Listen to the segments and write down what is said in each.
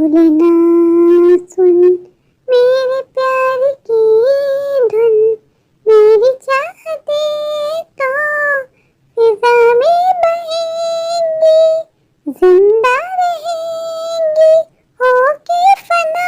बोलना सुन मेरे प्यार की धुन, मेरी चाहते तो फिजा में बहेंगी, जिंदा रहेंगी होके फना।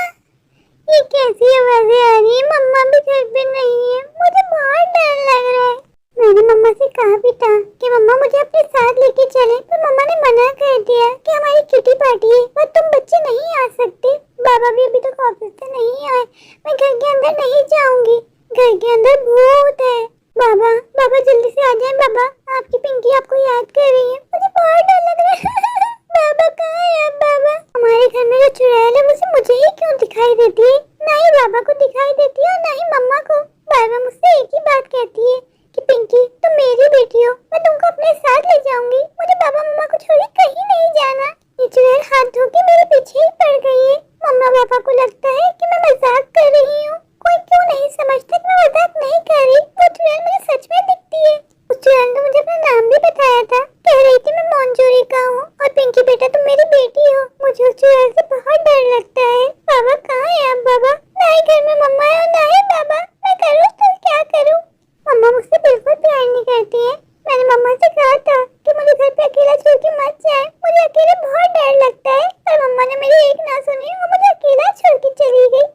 ये कैसी आवाजें आ रही है? मम्मा भी घर पे नहीं है, मुझे बहुत डर लग रहा है। मैंने मम्मा से कहा भी था कि मम्मा मुझे अपने साथ लेके चले, पर मम्मा ने मना कर दिया कि हमारी किटी पार्टी है और तुम बच्चे नहीं आ सकते। बाबा भी अभी तक ऑफिस से नहीं आए, मैं घर के अंदर नहीं जाऊंगी, घर के अंदर भूत है। बाबा बाबा जल्दी से आ जाए। बाबा आपकी पिंकी आपको याद कर रही है, मुझे बहुत डर लग रहा है। बाबा कहाँ है अब? बाबा हमारे घर में जो चुड़ैल है मुझे ही क्यों दिखाई देती है? ना ही बाबा को दिखाई देती है और ना ही मम्मा को। बाबा मुझसे एक ही बात कहती है कि पिंकी तुम मेरी बेटी हो, मैं तुमको अपने साथ ले जाऊंगी, मुझे बाबा मम्मा को छोड़ कहीं नहीं जाना। ये चुड़ैल हाथ धो के मेरे पीछे ही पड़ गई है। मम्मा पापा को लगता है कि मैं मजाक कर रही हूँ। कोई क्यों नहीं समझता कि मैं मजाक नहीं कर रही। वो चुड़ैल मुझे सच में दिखती है। उस चुड़ैल ने मुझे अपना नाम भी बताया था, कह रही थी मैं मंजूरिका हूँ और पिंकी बेटा तुम मेरी बेटी हो। मुझे उस चुड़ैल से बहुत डर लगता है। बाबा कहाँ है अब? बाबा ना ही घर में मम्मा है और ना ही बाबा। मैं करूँ तो क्या करूँ? मम्मा मुझसे बिल्कुल प्यार नहीं करती है। मैंने मम्मा से कहा था कि मुझे घर पे अकेला छोड़ के मत जाए, मुझे अकेले बहुत डर लगता है, पर मम्मा ने मेरी एक ना सुनी और मुझे अकेला छोड़ के चली गई।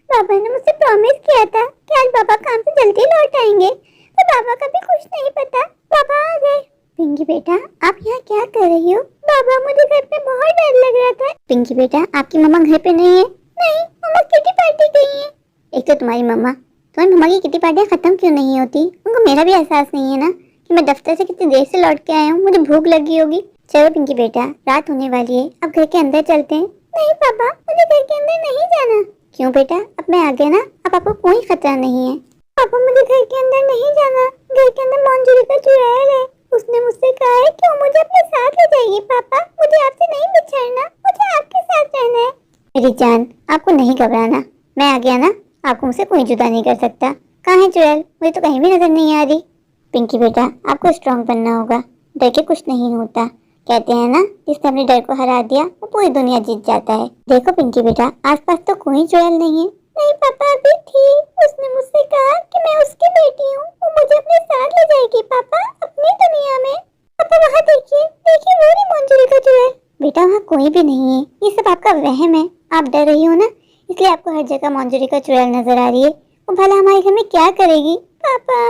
पापा ने मुझसे प्रॉमिस किया था कि आज पापा काम से जल्दी लौट आएंगे, पर पापा का भी कुछ नहीं पता। पापा आ गए। पिंकी बेटा आप यहाँ क्या कर रही हो? बाबा मुझे घर पे बहुत डर लग रहा था। पिंकी बेटा आपकी मम्मा घर पे नहीं है? नहीं, मम्मा किटी पार्टी गई है। एक तो तुम्हारी मम्मा की किटी पार्टियाँ खत्म क्यों नहीं होती? उनको मेरा भी एहसास नहीं है ना कि मैं दफ्तर से कितनी देर से लौट के आया हूँ, मुझे भूख लगी होगी। चलो पिंकी बेटा रात होने वाली है, अब घर के अंदर चलते हैं। नहीं पापा मुझे घर के अंदर नहीं जाना। क्यों बेटा? अब मैं आ गया ना, अब आपको कोई खतरा नहीं है। पापा मुझे घर के अंदर नहीं जाना, घर के अंदर मंजूरिका चुड़ैल है। उसने मुझसे कहा है कि वो मुझे अपने साथ ले जाएगी। पापा मुझे आपसे नहीं बिछड़ना, मुझे आपके साथ रहना है। मेरी जान आपको नहीं घबराना, मैं आ गया ना, आपको मुझसे कोई जुदा नहीं कर सकता। कहाँ है चुड़ैल? मुझे तो कहीं भी नजर नहीं आ रही। पिंकी बेटा आपको स्ट्रांग बनना होगा, डर के कुछ नहीं होता। कहते हैं ना जिसने अपने डर को हरा दिया वो पूरी दुनिया जीत जाता है। देखो पिंकी बेटा आसपास तो कोई चुड़ैल नहीं है। नहीं पापा अभी थी, उसने मुझसे कहा कि मैं उसकी बेटी हूँ, वो मुझे अपने साथ ले जाएगी पापा अपनी दुनिया में। पापा वहाँ देखिए देखिए वो रही मंजूरिका चुड़ैल। बेटा वहाँ कोई भी नहीं है, ये सब आपका वहम है, आप डर रही हो ना इसलिए आपको हर जगह मंजूरिका चुड़ैल नजर आ रही है। वो भला हमारे घर में क्या करेगी? पापा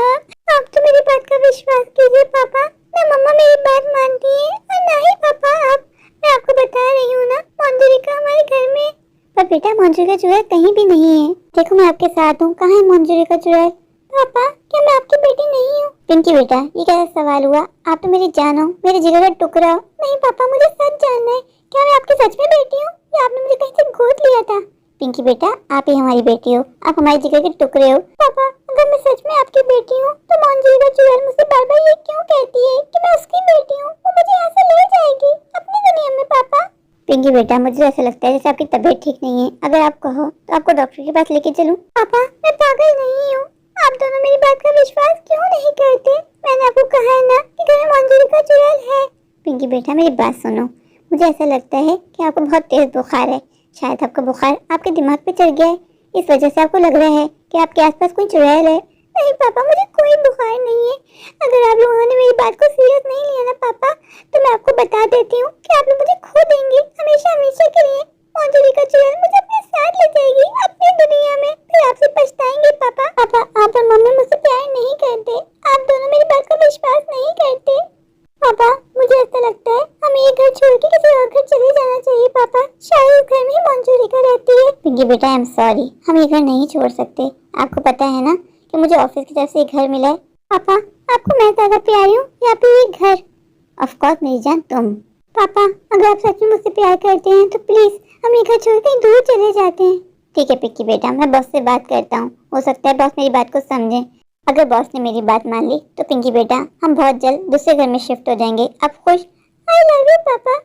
आप तो मेरी बात का विश्वास कीजिए पापा, ना मम्मा मेरी बात मानती है और ना ही पापा आप। मैं आपको बता रही हूँ ना मंजूरिका हमारे घर में। पर बेटा मंजूरिका चुड़ैल कहीं भी नहीं है, देखो मैं आपके साथ हूँ। कहाँ है मंजूरिका चुड़ैल? पापा क्या मैं आपकी बेटी नहीं हूँ? पिंकी बेटा ये कैसा सवाल हुआ? आप तो मेरी जान हो, मेरे जिगर का टुकड़ा हो। नहीं पापा मुझे सच जानना है, क्या मैं आपकी सच में बेटी हूँ या आपने मुझे कहीं से गोद लिया था? पिंकी बेटा आप ही हमारी बेटी हो, आप हमारे जिगर के टुकड़े हो। पापा अगर मैं सच में आपकी बेटी हूँ तो मंजूरिका चुड़ैल मुझसे बार बार ये क्यों कहती है कि मैं उसकी बेटी हूँ? वो मुझे यहाँ से ले जाएगी अपनी दुनिया में। पापा पिंकी बेटा मुझे ऐसा लगता है जैसे आपकी तबीयत ठीक नहीं है, अगर आप कहो तो आपको डॉक्टर के पास लेके चलूं। पापा मैं पागल नहीं हूँ, आप दोनों मेरी बात का विश्वास क्यों नहीं करते? मैंने आपको कहा है ना कि घर में मंजूरिका चुड़ैल है। पिंकी बेटा मेरी बात सुनो, मुझे ऐसा लगता है कि आपको बहुत तेज बुखार है, शायद आपका बुखार आपके दिमाग पे चढ़ गया है, इस वजह से आपको लग रहा है कि आपके आसपास कोई चुड़ैल है। नहीं पापा मुझे कोई बुखार नहीं है, अगर आप लोगों ने मेरी बात को सीरियस नहीं लिया ना पापा तो मैं आपको बता देती हूँ कि आप लोग मुझे खो देंगे हमेशा हमेशा के लिए। मंजूरिका चुड़ैल मुझे अपने साथ ले जाएगी अपनी दुनिया में, फिर आपसे पछताएंगे पापा। पापा आप और मम्मी मुझसे प्यार नहीं करते, आप दोनों मेरी बात का विश्वास नहीं करते। पापा मुझे ऐसा लगता है हमें ये घर छोड़ के किसी और घर चले जाना चाहिए पापा, शायद इस घर में मंजूरिका रहती है। पिंकी बेटा आई एम सॉरी, हम ये घर नहीं छोड़ सकते, आपको पता है ना कि मुझे ऑफिस की तरफ से एक घर मिला है। पापा आपको मैं ज्यादा प्यारी हूँ या फिर ये घर? ऑफ कोर्स मेरी जान तुम। पापा अगर आप सच में मुझसे प्यार करते हैं तो प्लीज हम ये घर छोड़ कहीं दूर चले जाते हैं। ठीक है पिंकी बेटा मैं बॉस से बात करता हूँ, हो सकता है बॉस मेरी बात को समझे। अगर बॉस ने मेरी बात मान ली तो पिंकी बेटा हम बहुत जल्द दूसरे घर में शिफ्ट हो जाएंगे, आप खुश? आई लव यू पापा।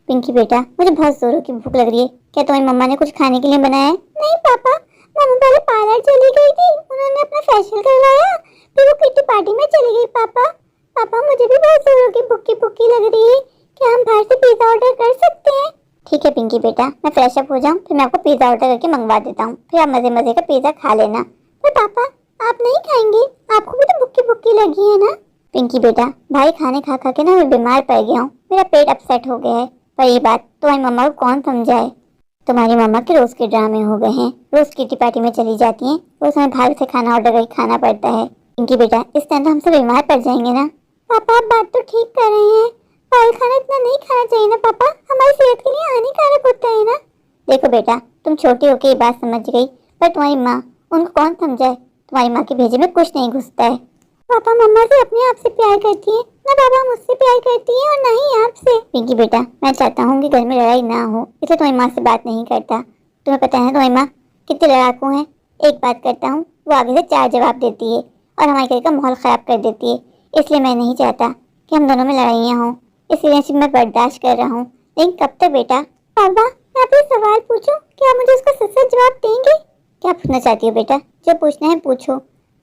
पिंकी बेटा मुझे बहुत जोरों की भूख लग रही है, क्या तुम्हारी मम्मा ने कुछ खाने के लिए बनाया है? नहीं पापा मम्मा पहले पार्लर चली गई थी, उन्होंने अपना फेशियल करवाया, फिर वो किटी पार्टी में चली गई। पापा पापा मुझे भी बहुत जोरों की भूखी लग रही है, क्या हम बाहर से पिज्जा ऑर्डर कर सकते हैं? ठीक है पिंकी बेटा, मैं फ्रेश अप हो जाऊँ, फिर मैं आपको पिज्जा ऑर्डर करके मंगवा देता हूँ, फिर आप मजे मजे का पिज्जा खा लेना। पर पापा आप नहीं खाएंगे? आपको भी तो भुक्की भुक्की लगी है ना? पिंकी बेटा, भाई खाने खा खा के ना मैं बीमार पड़ गया हूँ, मेरा पेट अपसेट हो गया है। पर ये बात तुम्हारी मम्मा को कौन समझाए? तुम्हारी मम्मा के रोज के ड्रामे हो गए हैं, रोज किटी पार्टी में चली जाती हैं, रोज हमें बाहर से खाना ऑर्डर करके खाना पड़ता है। पिंकी बेटा, इस टाइम तो हम सब बीमार पड़ जाएंगे ना। पापा आप बात तो ठीक कर रहे हैं, बाहर खाना इतना नहीं खाना चाहिए ना पापा, हमारी सेहत के लिए हानिकारक होता है ना। देखो बेटा, तुम छोटी होकर ये बात समझ गई, पर तुम्हारी माँ, उनको कौन समझाए? तुम्हारी माँ के भेजे में कुछ नहीं घुसता है। पापा मम्मा से अपने आप से प्यार करती है ना, पापा मुझसे प्यार करती है और ना ही आपसे। पिंकी बेटा, मैं चाहता हूँ कि घर में लड़ाई ना हो, इसलिए तुम्हारी माँ से बात नहीं करता। तुम्हें पता है तुम्हारी माँ कितने लड़ाकू हैं, एक बात करता हूँ वो आगे से 4 जवाब देती है और हमारे घर का माहौल खराब कर देती है। इसलिए मैं नहीं चाहता कि हम दोनों में लड़ाइयाँ हों, इसलिए सिर्फ मैं बर्दाश्त कर रहा हूँ। लेकिन कब तक बेटा? पापा मैं आपसे सवाल पूछूं, क्या मुझे उसका सच जवाब देंगे? क्या पूछना चाहती हो बेटा? जो पूछना है पूछो।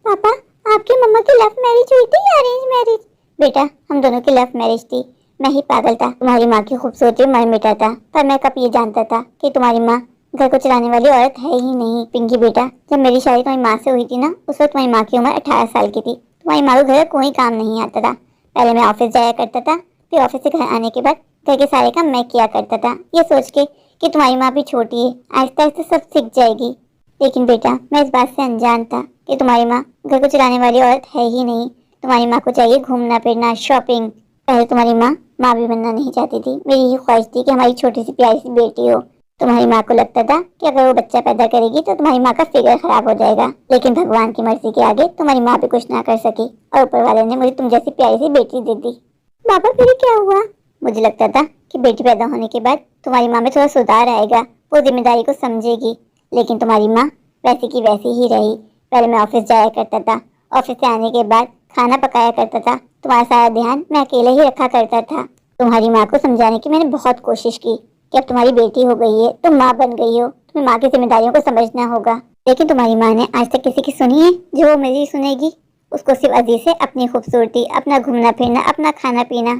पापा आपकी मम्मा की लव मैरिज हुई थी या अरेंज मैरिज? बेटा हम दोनों की लव मैरिज थी। मैं ही पागल था, तुम्हारी माँ की खूबसूरती मर मिटा था, पर मैं कब ये जानता था कि तुम्हारी माँ घर को चलाने वाली औरत है ही नहीं। पिंकी बेटा, जब मेरी शादी तुम्हारी माँ से हुई थी ना, उस वक्त तुम्हारी माँ की उम्र 18 साल की थी। तुम्हारी माँ को घर कोई काम नहीं आता था। पहले मैं ऑफिस जाया करता था, फिर ऑफिस से घर आने के बाद घर के सारे काम मैं किया करता था, ये सोच के कि तुम्हारी माँ भी छोटी है, आहिस्ता आहिस्ता सब सीख जाएगी। लेकिन बेटा मैं इस बात से अनजान था कि तुम्हारी माँ घर को चलाने वाली औरत है ही नहीं। तुम्हारी माँ को चाहिए घूमना फिरना, शॉपिंग। पहले तुम्हारी माँ भी बनना नहीं चाहती थी, मेरी ये ख्वाहिश थी कि हमारी छोटी सी प्यारी सी बेटी हो। तुम्हारी माँ को लगता था कि अगर वो बच्चा पैदा करेगी तो तुम्हारी माँ का फिगर खराब हो जाएगा, लेकिन भगवान की मर्जी के आगे तुम्हारी माँ भी कुछ ना कर सकी और ऊपर वाले ने मुझे तुम जैसी प्यारी सी बेटी दे दी। पापा फिर क्या हुआ? मुझे लगता था कि बेटी पैदा होने के बाद तुम्हारी माँ में थोड़ा सुधार आएगा, वो जिम्मेदारी को समझेगी, लेकिन तुम्हारी माँ वैसी की वैसी ही रही। पहले मैं ऑफिस जाया करता था, ऑफिस से आने के बाद खाना पकाया करता था, तुम्हारा सारा ध्यान मैं अकेले ही रखा करता था। तुम्हारी माँ को समझाने की मैंने बहुत कोशिश की कि अब तुम्हारी बेटी हो गई है, तुम माँ बन गई हो, तुम्हें माँ की जिम्मेदारियों को समझना होगा। लेकिन तुम्हारी माँ ने आज तक किसी की सुनी है जो वो मेरी सुनेगी? उसको सिर्फ अजीज से अपनी खूबसूरती, अपना घूमना फिरना, अपना खाना पीना।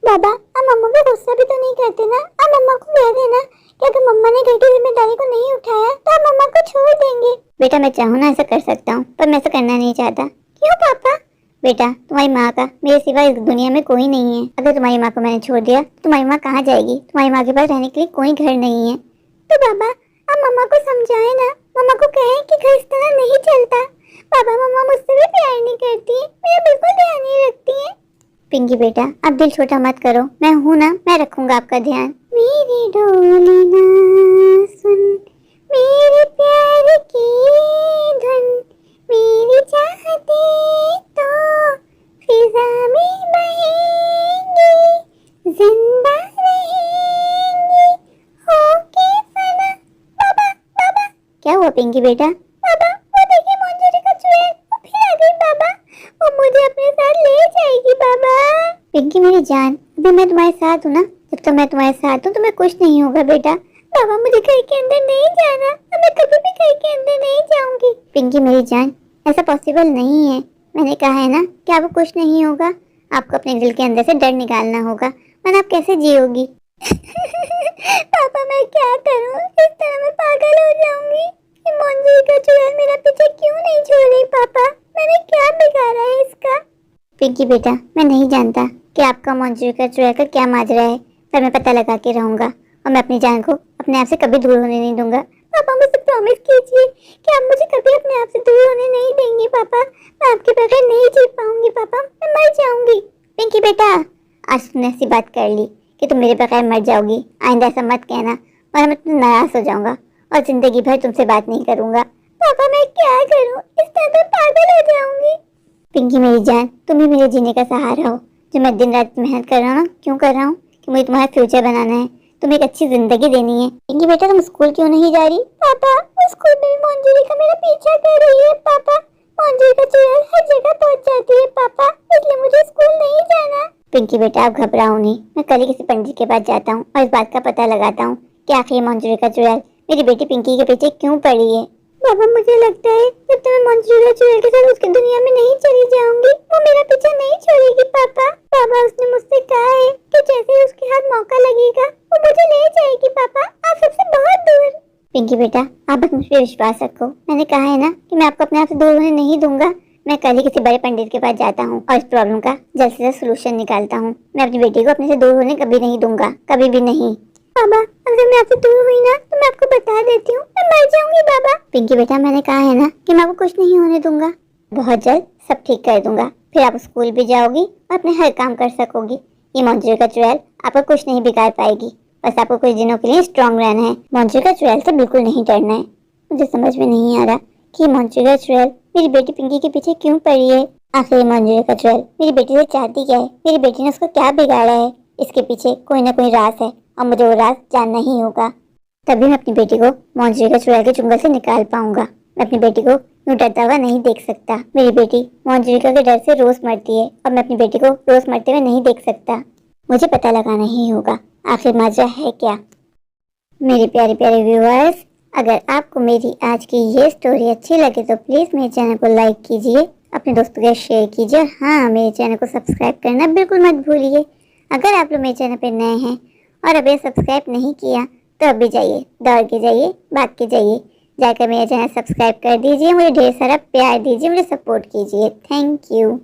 बाबा आप मम्मा पे गुस्सा भी तो नहीं करते ना? आप मम्मा को कह देना कि अगर मम्मा ने घर की जिम्मेदारी को नहीं उठाया तो आप मम्मा को छोड़ देंगे। बेटा मैं चाहूँ ना ऐसा कर सकता हूँ, पर मैं ऐसा करना नहीं चाहता। क्यों पापा? बेटा तुम्हारी माँ का मेरे सिवा इस दुनिया में कोई नहीं है। अगर तुम्हारी माँ को मैंने छोड़ दिया तो तुम्हारी माँ कहाँ जाएगी? तुम्हारी माँ के पास रहने के लिए कोई घर नहीं है। तो बाबा आप मम्मा को समझाए ना, मम्मा को कहें कि घर इस तरह नहीं चलता। पापा मम्मा मुझसे भी प्यार नहीं करती है, मेरा बिल्कुल ध्यान नहीं रखती है। पिंकी बेटा अब दिल छोटा मत करो, मैं हूँ ना, मैं रखूंगा आपका ध्यान। मेरी डोली ना सुन, मेरे प्यार की धुन, मेरी चाहते तो फिजा में बहेंगे, जिंदा रहेंगे होके फना। बाबा बाबा क्या हुआ पिंकी बेटा? बाबा वो देखिए मंजरी का चुड़ैल, वो फिर आ गई बाबा, वो मुझे अपने साथ ले जाएगी बाबा। पिंकी मेरी जान, अभी मैं तुम्हारे साथ हूँ ना, जब तक मैं तुम्हारे साथ हूँ तुम्हें कुछ नहीं होगा बेटा। बाबा मुझे घर के अंदर नहीं जाना, मैं कभी भी घर के अंदर नहीं जाऊंगी। पिंकी मेरी जान, ऐसा पॉसिबल नहीं है, मैंने कहा है ना कि आपको कुछ नहीं होगा। आपको अपने दिल के अंदर से डर निकालना होगा, वरना आप कैसे जियोगी? पापा मैं क्या करूँ, इस तरह मैं पागल हो जाऊंगी। मंजरी का चुड़ैल मेरा पीछे क्यों नहीं छोड़ रही पापा? मैंने क्या बिगाड़ा है इसका? पिंकी बेटा मैं नहीं जानता कि आपका मंजरी का चुड़ैल का क्या माजरा है, पर मैं पता लगा के रहूंगा और मैं अपनी जान को अपने आप से कभी दूर होने नहीं दूंगा। पापा मुझे प्रॉमिस कीजिए कि आप मुझे कभी अपने आप से दूर होने नहीं देंगे पापा। मैं आपके बगैर नहीं जी पाऊंगी पापा, मैं मर जाऊंगी। पिंकी बेटा आज तुमने ऐसी बात कर ली कि तुम मेरे बगैर मर जाओगी, आइंदा ऐसा मत कहना वरना मैं तुम नाराज हो जाऊंगा और जिंदगी भर तुमसे बात नहीं करूंगा। पापा मैं क्या करूं, इस तरह तो पागल हो जाऊंगी। पिंकी मेरी जान, तुम ही मेरे जीने का सहारा हो। जो मैं दिन रात मेहनत कर रहा हूँ, क्यों कर रहा हूँ? कि मुझे तुम्हारा फ्यूचर बनाना है, तुम्हें एक अच्छी जिंदगी देनी है। पिंकी बेटा तुम स्कूल क्यों नहीं जा रही? पापा स्कूल में मंजरी का मेरा पीछा कर रही है पापा, मंजरी का चुड़ैल हर जगह पहुंच जाती है पापा, इसलिए मुझे स्कूल नहीं जाना। पिंकी बेटा आप घबराओ नहीं, मैं कल ही किसी पंडित के पास जाता हूँ और इस बात का पता लगाता हूँ कि आखिर मंजरी का चुड़ैल मेरी बेटी पिंकी के पीछे क्यों पड़ी है। पापा मुझे लगता है जब तक मैं मंजरी का चुड़ैल के साथ उसकी दुनिया में नहीं चली जाऊंगी वो मेरा पीछा नहीं छोड़ेगी पापा। पापा उसने मुझसे कहा है कि जैसे ही उसके हाथ मौका लगेगा वो मुझे ले जाएगी पिंकी बेटा, आप बस मुझ पर विश्वास रखो। मैंने कहा है ना कि मैं आपको अपने आप से दूर होने नहीं दूंगा। मैं कल ही किसी बड़े पंडित के पास जाता हूँ और इस प्रॉब्लम का जल्द से जल्द सोल्यूशन निकालता हूँ। मैं अपनी बेटी को अपने से दूर होने कभी नहीं दूंगा, कभी भी नहीं। बाबा, अगर मैं आपसे दूर हुई ना तो मैं आपको बता देती हूँ, मैं मर जाऊंगी बाबा। पिंकी बेटा, मैंने कहा है ना कि मैं आपको कुछ नहीं होने दूंगा। बहुत जल्द सब ठीक कर दूंगा, फिर आप स्कूल भी जाओगी और अपने हर काम कर सकोगी। ये मंजूर का चुड़ैल आपका कुछ नहीं बिगाड़ पाएगी। बस आपको कुछ दिनों के लिए स्ट्रांग रहना है। मंजूर का चुड़ैल से बिल्कुल नहीं डरना है। मुझे समझ में नहीं आ रहा कि मंजूर का चुड़ैल मेरी बेटी पिंकी के पीछे क्यों पड़ी है। आखिर मंजूर का चुड़ैल मेरी बेटी से चाहती क्या है? मेरी बेटी ने उसको क्या बिगाड़ा है? इसके पीछे कोई ना कोई राज है और मुझे वो राज जानना ही होगा। तभी मैं अपनी बेटी को मंजूर का चुड़ैल के चुंगल से निकाल पाऊंगा। मैं अपनी बेटी को यूं डरता हुआ नहीं देख सकता। मेरी बेटी मंजूरिका के डर से रोज मरती है और मैं अपनी बेटी को रोज मरते हुए नहीं देख सकता। मुझे पता लगाना ही होगा आखिर माजरा है क्या। मेरे प्यारे प्यारे व्यूअर्स, अगर आपको मेरी आज की ये स्टोरी अच्छी लगे तो प्लीज़ मेरे चैनल को लाइक कीजिए, अपने दोस्तों के साथ शेयर कीजिए और हाँ, मेरे चैनल को सब्सक्राइब करना बिल्कुल मत भूलिए। अगर आप लोग मेरे चैनल पर नए हैं और अभी सब्सक्राइब नहीं किया तो अभी जाइए, दौड़ के जाइए, भाग के जाइए, जाकर मेरा चैनल सब्सक्राइब कर दीजिए। मुझे ढेर सारा प्यार दीजिए, मुझे सपोर्ट कीजिए। Thank you.